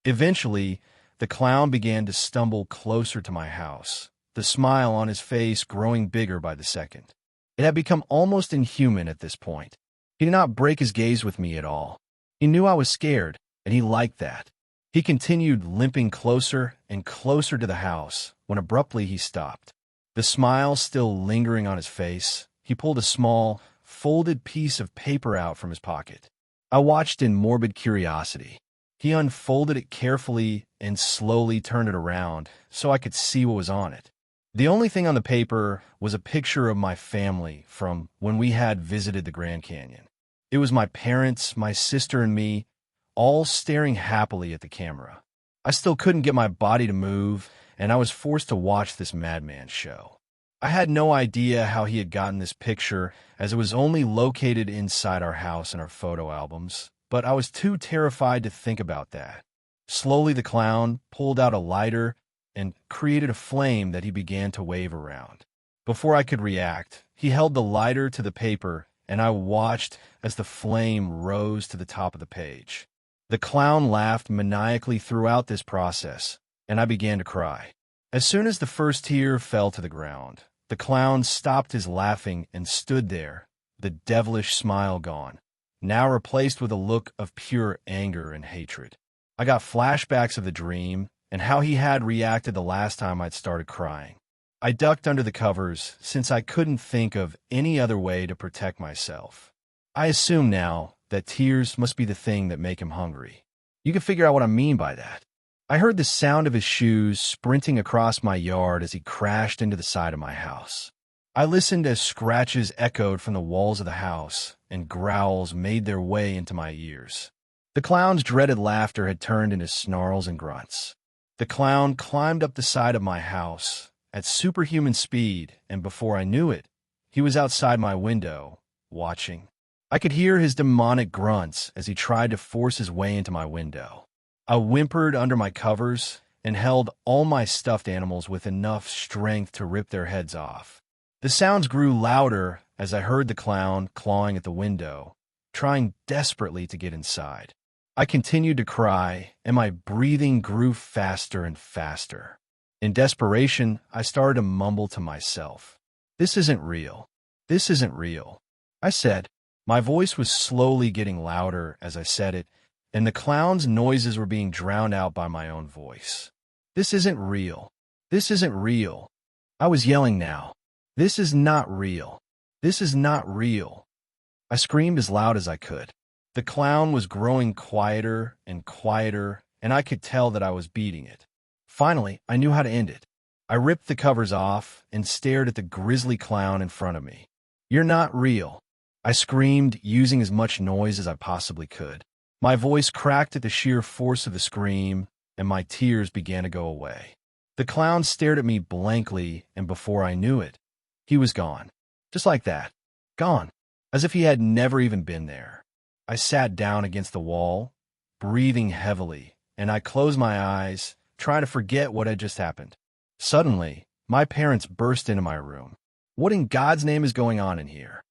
Eventually, the clown began to stumble closer to my house, the smile on his face growing bigger by the second. It had become almost inhuman at this point. He did not break his gaze with me at all. He knew I was scared, and he liked that. He continued limping closer and closer to the house when abruptly he stopped. The smile still lingering on his face, he pulled a small, folded piece of paper out from his pocket. I watched in morbid curiosity. He unfolded it carefully and slowly turned it around so I could see what was on it. The only thing on the paper was a picture of my family from when we had visited the Grand Canyon. It was my parents, my sister, and me, all staring happily at the camera. I still couldn't get my body to move, and I was forced to watch this madman's show. I had no idea how he had gotten this picture, as it was only located inside our house in our photo albums, but I was too terrified to think about that. Slowly, the clown pulled out a lighter and created a flame that he began to wave around. Before I could react, he held the lighter to the paper, and I watched as the flame rose to the top of the page. The clown laughed maniacally throughout this process, and I began to cry. As soon as the first tear fell to the ground, the clown stopped his laughing and stood there, the devilish smile gone, now replaced with a look of pure anger and hatred. I got flashbacks of the dream and how he had reacted the last time I'd started crying. I ducked under the covers since I couldn't think of any other way to protect myself. I assume now that tears must be the thing that make him hungry. You can figure out what I mean by that. I heard the sound of his shoes sprinting across my yard as he crashed into the side of my house. I listened as scratches echoed from the walls of the house and growls made their way into my ears. The clown's dreaded laughter had turned into snarls and grunts. The clown climbed up the side of my house at superhuman speed, and before I knew it, he was outside my window, watching. I could hear his demonic grunts as he tried to force his way into my window. I whimpered under my covers and held all my stuffed animals with enough strength to rip their heads off. The sounds grew louder as I heard the clown clawing at the window, trying desperately to get inside. I continued to cry, and my breathing grew faster and faster. In desperation, I started to mumble to myself, "This isn't real. This isn't real," I said. My voice was slowly getting louder as I said it, and the clown's noises were being drowned out by my own voice. "This isn't real. This isn't real." I was yelling now. "This is not real. This is not real." I screamed as loud as I could. The clown was growing quieter and quieter, and I could tell that I was beating it. Finally, I knew how to end it. I ripped the covers off and stared at the grisly clown in front of me. "You're not real," I screamed, using as much noise as I possibly could. My voice cracked at the sheer force of the scream, and my tears began to go away. The clown stared at me blankly, and before I knew it, he was gone. Just like that. Gone. As if he had never even been there. I sat down against the wall, breathing heavily, and I closed my eyes, trying to forget what had just happened. Suddenly, my parents burst into my room. "What in God's name is going on in here?"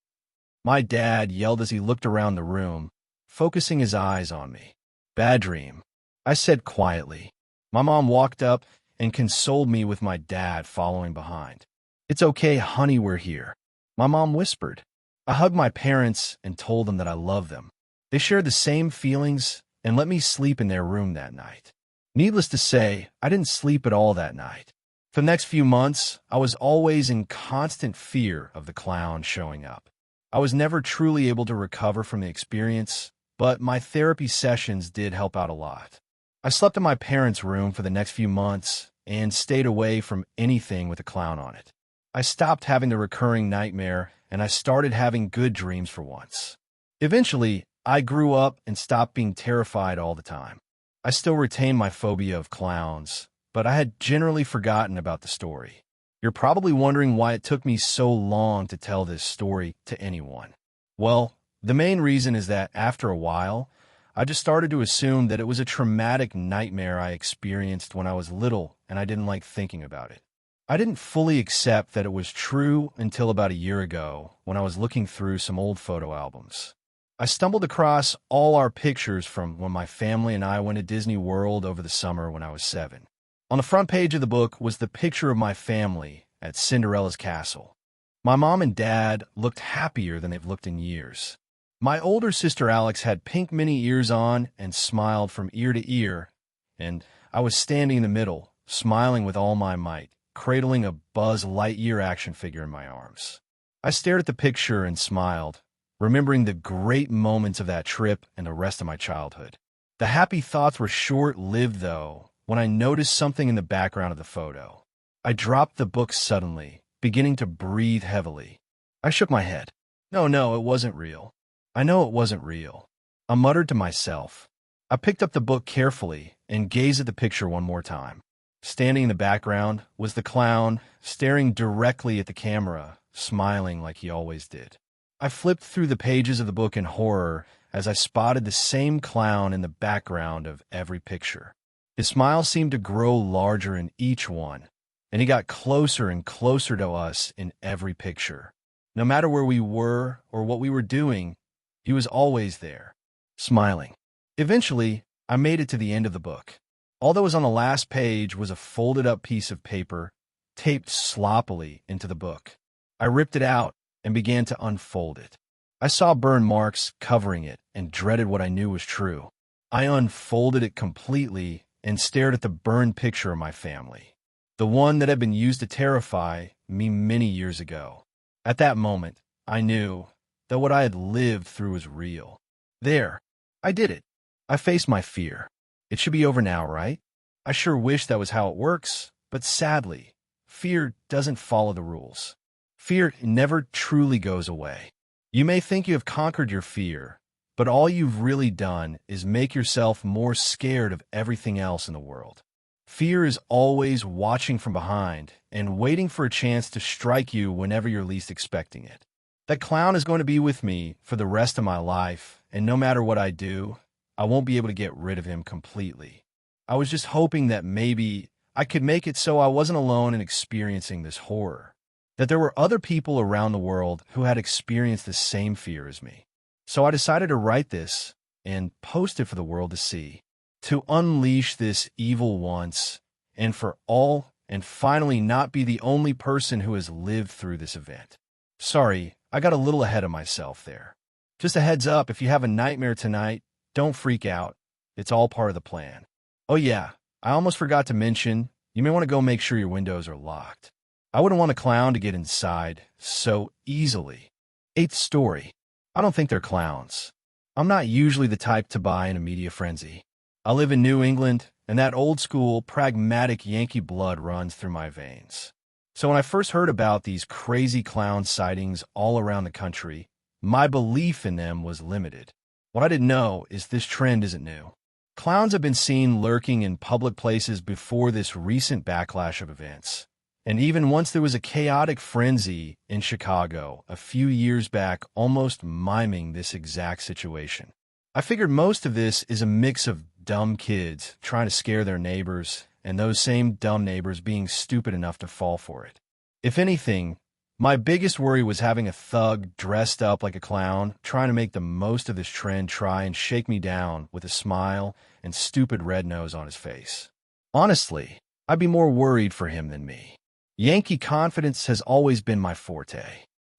My dad yelled as he looked around the room, focusing his eyes on me. "Bad dream," I said quietly. My mom walked up and consoled me with my dad following behind. "It's okay, honey, we're here," my mom whispered. I hugged my parents and told them that I loved them. They shared the same feelings and let me sleep in their room that night. Needless to say, I didn't sleep at all that night. For the next few months, I was always in constant fear of the clown showing up. I was never truly able to recover from the experience, but my therapy sessions did help out a lot. I slept in my parents' room for the next few months and stayed away from anything with a clown on it. I stopped having the recurring nightmare, and I started having good dreams for once. Eventually, I grew up and stopped being terrified all the time. I still retain my phobia of clowns, but I had generally forgotten about the story. You're probably wondering why it took me so long to tell this story to anyone. Well, the main reason is that after a while, I just started to assume that it was a traumatic nightmare I experienced when I was little and I didn't like thinking about it. I didn't fully accept that it was true until about a year ago when I was looking through some old photo albums. I stumbled across all our pictures from when my family and I went to Disney World over the summer when I was 7. On the front page of the book was the picture of my family at Cinderella's castle. My mom and dad looked happier than they've looked in years. My older sister Alex had pink mini ears on and smiled from ear to ear, and I was standing in the middle, smiling with all my might, cradling a Buzz Lightyear action figure in my arms. I stared at the picture and smiled, remembering the great moments of that trip and the rest of my childhood. The happy thoughts were short-lived, though, when I noticed something in the background of the photo. I dropped the book suddenly, beginning to breathe heavily. I shook my head. No, it wasn't real. I know it wasn't real. I muttered to myself. I picked up the book carefully and gazed at the picture one more time. Standing in the background was the clown, staring directly at the camera, smiling like he always did. I flipped through the pages of the book in horror as I spotted the same clown in the background of every picture. His smile seemed to grow larger in each one, and he got closer and closer to us in every picture. No matter where we were or what we were doing, he was always there, smiling. Eventually, I made it to the end of the book. All that was on the last page was a folded-up piece of paper, taped sloppily into the book. I ripped it out and began to unfold it. I saw burn marks covering it and dreaded what I knew was true. I unfolded it completely and stared at the burned picture of my family, the one that had been used to terrify me many years ago. At that moment, I knew that what I had lived through was real. There, I did it. I faced my fear. It should be over now, right? I sure wish that was how it works, but sadly, fear doesn't follow the rules. Fear never truly goes away. You may think you have conquered your fear, but all you've really done is make yourself more scared of everything else in the world. Fear is always watching from behind and waiting for a chance to strike you whenever you're least expecting it. That clown is going to be with me for the rest of my life, and no matter what I do, I won't be able to get rid of him completely. I was just hoping that maybe I could make it so I wasn't alone in experiencing this horror, that there were other people around the world who had experienced the same fear as me. So I decided to write this and post it for the world to see, to unleash this evil once and for all, and finally not be the only person who has lived through this event. Sorry, I got a little ahead of myself there. Just a heads up, if you have a nightmare tonight, don't freak out. It's all part of the plan. Oh yeah, I almost forgot to mention, you may want to go make sure your windows are locked. I wouldn't want a clown to get inside so easily. 8th story. I don't think they're clowns. I'm not usually the type to buy in a media frenzy. I live in New England, and that old-school, pragmatic Yankee blood runs through my veins. So when I first heard about these crazy clown sightings all around the country, my belief in them was limited. What I didn't know is this trend isn't new. Clowns have been seen lurking in public places before this recent backlash of events. And even once there was a chaotic frenzy in Chicago a few years back almost miming this exact situation. I figured most of this is a mix of dumb kids trying to scare their neighbors and those same dumb neighbors being stupid enough to fall for it. If anything, my biggest worry was having a thug dressed up like a clown trying to make the most of this trend try and shake me down with a smile and stupid red nose on his face. Honestly, I'd be more worried for him than me. Yankee confidence has always been my forte.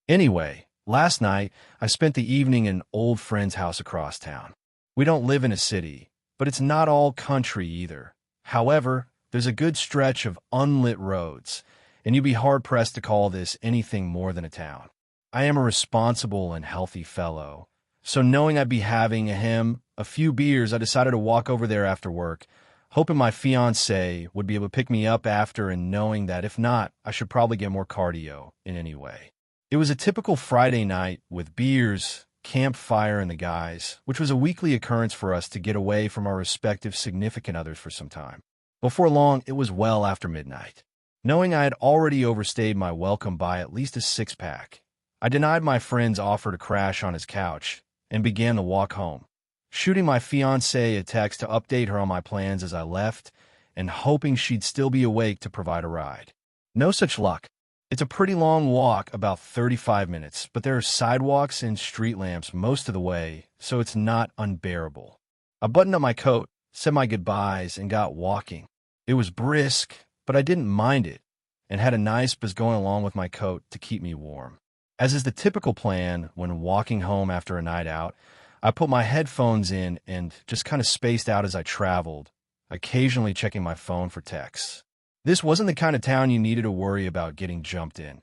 Anyway, last night, I spent the evening in an old friend's house across town. We don't live in a city, but it's not all country either. However, there's a good stretch of unlit roads, and you'd be hard-pressed to call this anything more than a town. I am a responsible and healthy fellow, so knowing I'd be having a few beers, I decided to walk over there after work, hoping my fiancée would be able to pick me up after and knowing that if not, I should probably get more cardio in any way. It was a typical Friday night with beers campfire, and the guys, which was a weekly occurrence for us to get away from our respective significant others for some time. Before long, it was well after midnight. Knowing I had already overstayed my welcome by at least a six-pack, I denied my friend's offer to crash on his couch and began to walk home, shooting my fiancée a text to update her on my plans as I left and hoping she'd still be awake to provide a ride. No such luck. It's a pretty long walk, about 35 minutes, but there are sidewalks and street lamps most of the way, so it's not unbearable. I buttoned up my coat, said my goodbyes, and got walking. It was brisk, but I didn't mind it, and had a nice buzz going along with my coat to keep me warm. As is the typical plan when walking home after a night out, I put my headphones in and just kind of spaced out as I traveled, occasionally checking my phone for texts. This wasn't the kind of town you needed to worry about getting jumped in.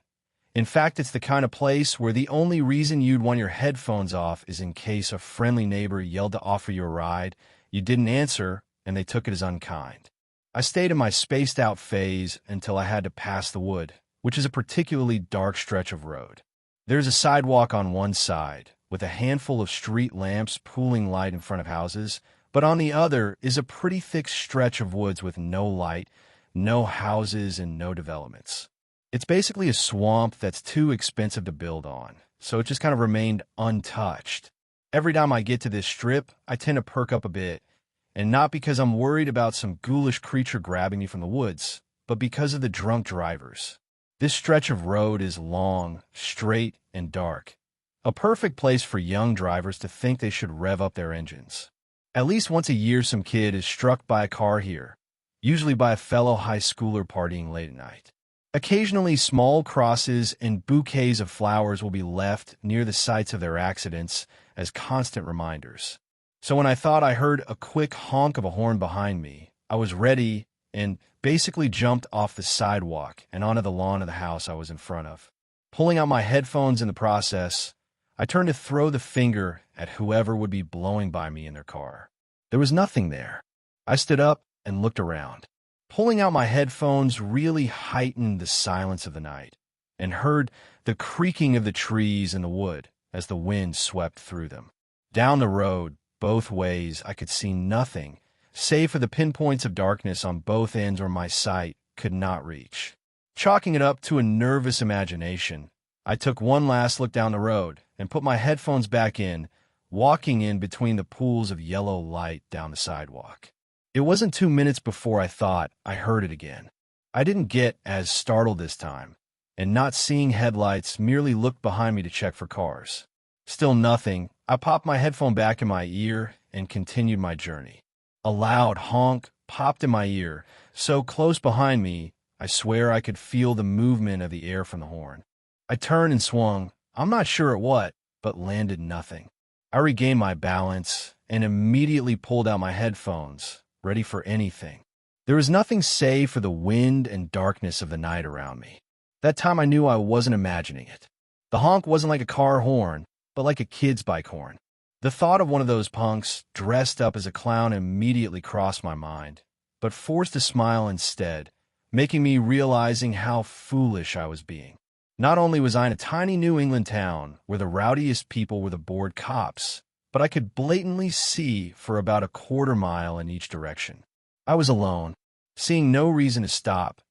In fact, it's the kind of place where the only reason you'd want your headphones off is in case a friendly neighbor yelled to offer you a ride, you didn't answer, and they took it as unkind. I stayed in my spaced-out phase until I had to pass the wood, which is a particularly dark stretch of road. There's a sidewalk on one side, with a handful of street lamps pooling light in front of houses, but on the other is a pretty thick stretch of woods with no light, no houses, and no developments. It's basically a swamp that's too expensive to build on, so it just kind of remained untouched. Every time I get to this strip, I tend to perk up a bit, and not because I'm worried about some ghoulish creature grabbing me from the woods, but because of the drunk drivers. This stretch of road is long, straight, and dark. A perfect place for young drivers to think they should rev up their engines. At least once a year some kid is struck by a car here, usually by a fellow high schooler partying late at night. Occasionally, small crosses and bouquets of flowers will be left near the sites of their accidents as constant reminders. So when I thought I heard a quick honk of a horn behind me, I was ready and basically jumped off the sidewalk and onto the lawn of the house I was in front of. Pulling out my headphones in the process, I turned to throw the finger at whoever would be blowing by me in their car. There was nothing there. I stood up and looked around. Pulling out my headphones really heightened the silence of the night, and heard the creaking of the trees in the wood as the wind swept through them. Down the road, both ways, I could see nothing, save for the pinpoints of darkness on both ends where my sight could not reach. Chalking it up to a nervous imagination, I took one last look down the road and put my headphones back in, walking in between the pools of yellow light down the sidewalk. It wasn't 2 minutes before I thought I heard it again. I didn't get as startled this time, and not seeing headlights, merely looked behind me to check for cars. Still nothing. I popped my headphone back in my ear and continued my journey. A loud honk popped in my ear, so close behind me, I swear I could feel the movement of the air from the horn. I turned and swung, I'm not sure at what, but landed nothing. I regained my balance and immediately pulled out my headphones, ready for anything. There was nothing save for the wind and darkness of the night around me. That time I knew I wasn't imagining it. The honk wasn't like a car horn, but like a kid's bike horn. The thought of one of those punks dressed up as a clown immediately crossed my mind, but forced a smile instead, making me realizing how foolish I was being. Not only was I in a tiny New England town where the rowdiest people were the bored cops, but I could blatantly see for about a quarter mile in each direction. I was alone. Seeing no reason to stop,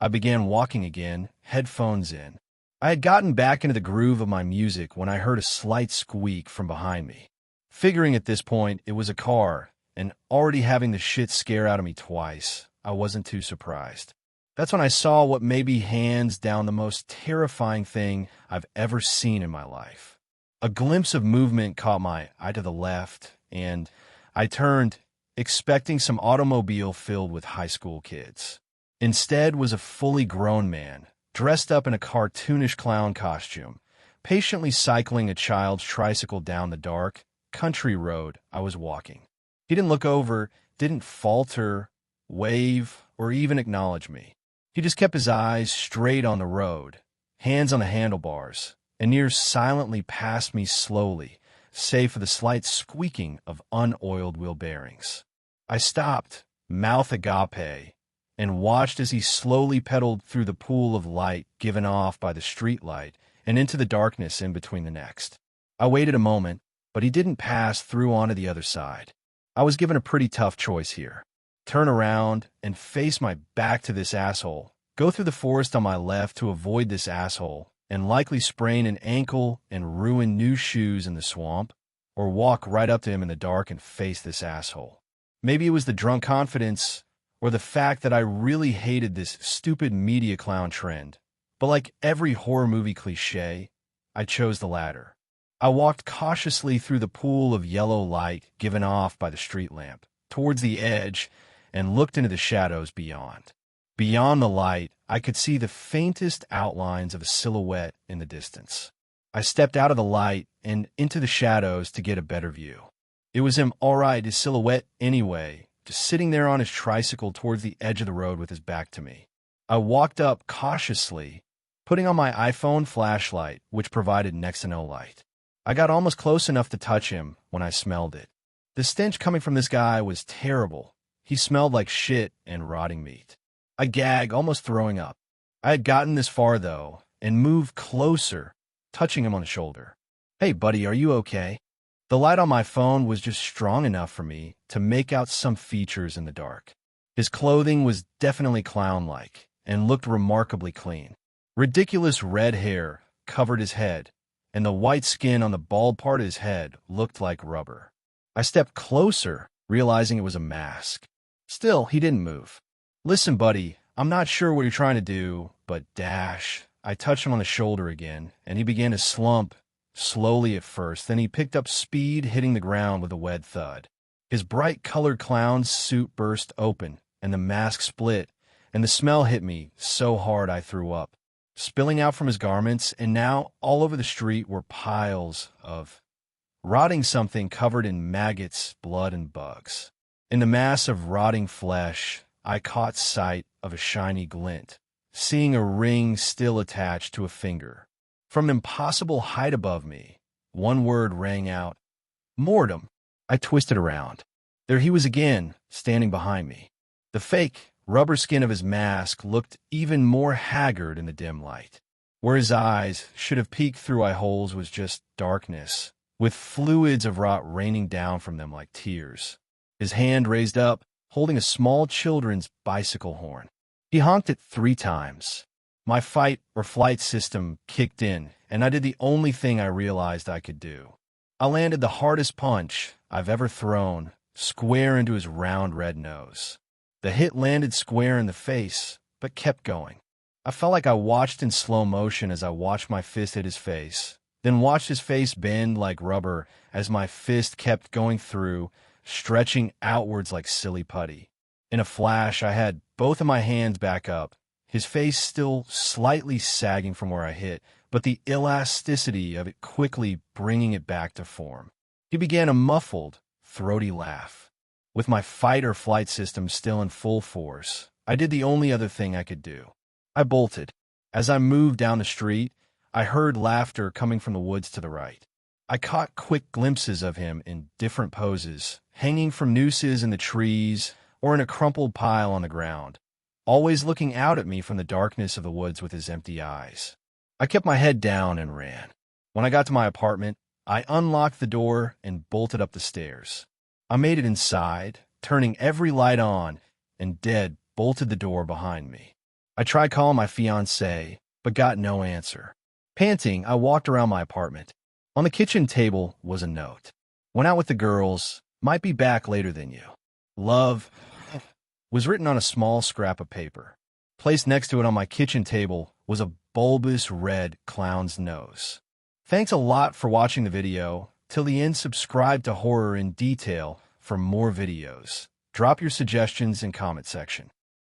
I began walking again, headphones in. I had gotten back into the groove of my music when I heard a slight squeak from behind me. Figuring at this point it was a car, and already having the shit scare out of me twice, I wasn't too surprised. That's when I saw what may be hands down the most terrifying thing I've ever seen in my life. A glimpse of movement caught my eye to the left, and I turned, expecting some automobile filled with high school kids. Instead was a fully grown man, dressed up in a cartoonish clown costume, patiently cycling a child's tricycle down the dark, country road I was walking. He didn't look over, didn't falter, wave, or even acknowledge me. He just kept his eyes straight on the road, hands on the handlebars, and nears silently past me slowly, save for the slight squeaking of unoiled wheel bearings. I stopped, mouth agape, and watched as he slowly pedaled through the pool of light given off by the street light and into the darkness in between the next. I waited a moment, but he didn't pass through onto the other side. I was given a pretty tough choice here. Turn around and face my back to this asshole, go through the forest on my left to avoid this asshole, and likely sprain an ankle and ruin new shoes in the swamp, or walk right up to him in the dark and face this asshole. Maybe it was the drunk confidence, or the fact that I really hated this stupid media clown trend. But like every horror movie cliche, I chose the latter. I walked cautiously through the pool of yellow light given off by the street lamp, towards the edge, and looked into the shadows beyond. Beyond the light, I could see the faintest outlines of a silhouette in the distance. I stepped out of the light and into the shadows to get a better view. It was him, all right, his silhouette anyway, just sitting there on his tricycle towards the edge of the road with his back to me. I walked up cautiously, putting on my iPhone flashlight, which provided next to no light. I got almost close enough to touch him when I smelled it. The stench coming from this guy was terrible. He smelled like shit and rotting meat. I gagged, almost throwing up. I had gotten this far, though, and moved closer, touching him on the shoulder. "Hey, buddy, are you okay?" The light on my phone was just strong enough for me to make out some features in the dark. His clothing was definitely clown-like and looked remarkably clean. Ridiculous red hair covered his head, and the white skin on the bald part of his head looked like rubber. I stepped closer, realizing it was a mask. Still, he didn't move. "Listen, buddy, I'm not sure what you're trying to do, but dash." I touched him on the shoulder again, and he began to slump, slowly at first. Then he picked up speed, hitting the ground with a wet thud. His bright-colored clown suit burst open, and the mask split, and the smell hit me so hard I threw up. Spilling out from his garments, and now all over the street were piles of rotting something covered in maggots, blood, and bugs. In the mass of rotting flesh, I caught sight of a shiny glint, seeing a ring still attached to a finger. From an impossible height above me, one word rang out: "Mortem." I twisted around. There he was again, standing behind me. The fake rubber skin of his mask looked even more haggard in the dim light. Where his eyes should have peeked through eye holes was just darkness, with fluids of rot raining down from them like tears. His hand raised up, holding a small children's bicycle horn. He honked it 3 times. My fight or flight system kicked in, and I did the only thing I realized I could do. I landed the hardest punch I've ever thrown, square into his round red nose. The hit landed square in the face, but kept going. I felt like I watched in slow motion as I watched my fist hit his face, then watched his face bend like rubber as my fist kept going through, stretching outwards like silly putty. In a flash, I had both of my hands back up, his face still slightly sagging from where I hit, but the elasticity of it quickly bringing it back to form. He began a muffled, throaty laugh. With my fight or flight system still in full force, I did the only other thing I could do. I bolted. As I moved down the street, I heard laughter coming from the woods to the right. I caught quick glimpses of him in different poses, hanging from nooses in the trees or in a crumpled pile on the ground, always looking out at me from the darkness of the woods with his empty eyes. I kept my head down and ran. When I got to my apartment, I unlocked the door and bolted up the stairs. I made it inside, turning every light on, and dead bolted the door behind me. I tried calling my fiancée, but got no answer. Panting, I walked around my apartment. On the kitchen table was a note. "Went out with the girls, might be back later than you. Love," was written on a small scrap of paper. Placed next to it on my kitchen table was a bulbous red clown's nose. Thanks a lot for watching the video. Till the end, subscribe to Horror in Detail for more videos. Drop your suggestions in comment section.